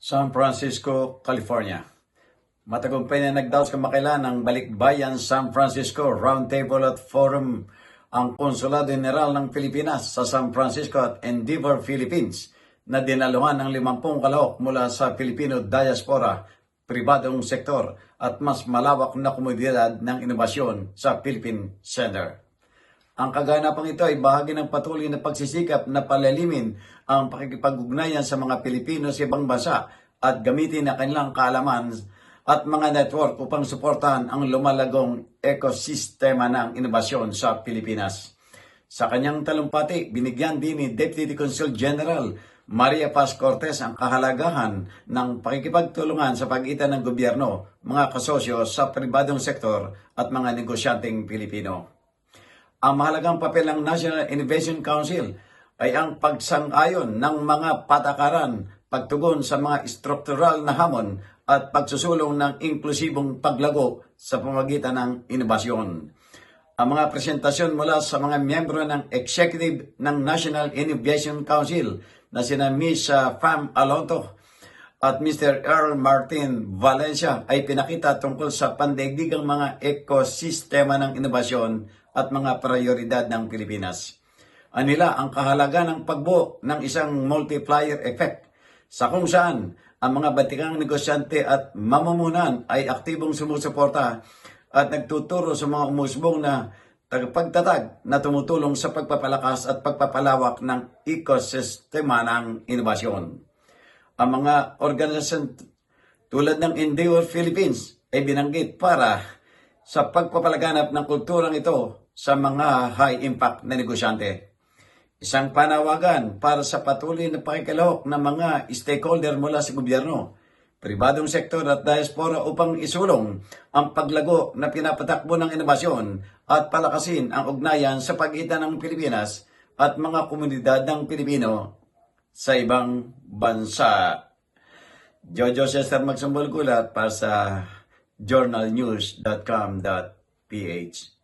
San Francisco, California. Matagumpay na nagdaos kamakailan ng Balikbayan San Francisco Roundtable at Forum ang Konsulado General ng Pilipinas sa San Francisco at Endeavor, Philippines na dinaluhan ng 50 kalahok mula sa Filipino diaspora, pribadong sektor at mas malawak na komunidad ng inobasyon sa Philippine Center. Ang kaganapang ito ay bahagi ng patuloy na pagsisikap na palalimin ang pakikipag-ugnayan sa mga Pilipino sa ibang bansa at gamitin ang kanilang kaalaman at mga network upang suportahan ang lumalagong ekosistema ng inobasyon sa Pilipinas. Sa kanyang talumpati, binigyan din ni Deputy Consul General Maria Paz Cortez ang kahalagahan ng pakikipagtulungan sa pagitan ng gobyerno, mga kasosyo sa pribadong sektor at mga negosyanteng Pilipino. Ang mahalagang papel ng National Innovation Council ay ang pagsang-ayon ng mga patakaran, pagtugon sa mga struktural na hamon at pagsusulong ng inklusibong paglago sa pamamagitan ng inobasyon. Ang mga presentasyon mula sa mga miyembro ng Executive ng National Innovation Council na sina Ms. Fam Alonto at Mr. Earl Martin Valencia ay pinakita tungkol sa pandaigdigang mga ekosistema ng inobasyon at mga prioridad ng Pilipinas. Anila ang kahalaga ng pagbuo ng isang multiplier effect sa kung saan ang mga batikang negosyante at mamumunan ay aktibong sumusuporta at nagtuturo sa mga umusbong na tagapagtatag na tumutulong sa pagpapalakas at pagpapalawak ng ekosistema ng inobasyon. Ang mga organisasyon tulad ng Endeavor Philippines ay binanggit para sa pagpapalaganap ng kulturang ito sa mga high-impact na negosyante. Isang panawagan para sa patuloy na pakikihalahok ng mga stakeholder mula sa gobyerno, pribadong sektor at diaspora upang isulong ang paglago na pinapatakbo ng inobasyon at palakasin ang ugnayan sa pagitan ng Pilipinas at mga komunidad ng Pilipino sa ibang bansa. Jojo Cesar Magsumbol Gulat para sa journalnews.com.ph.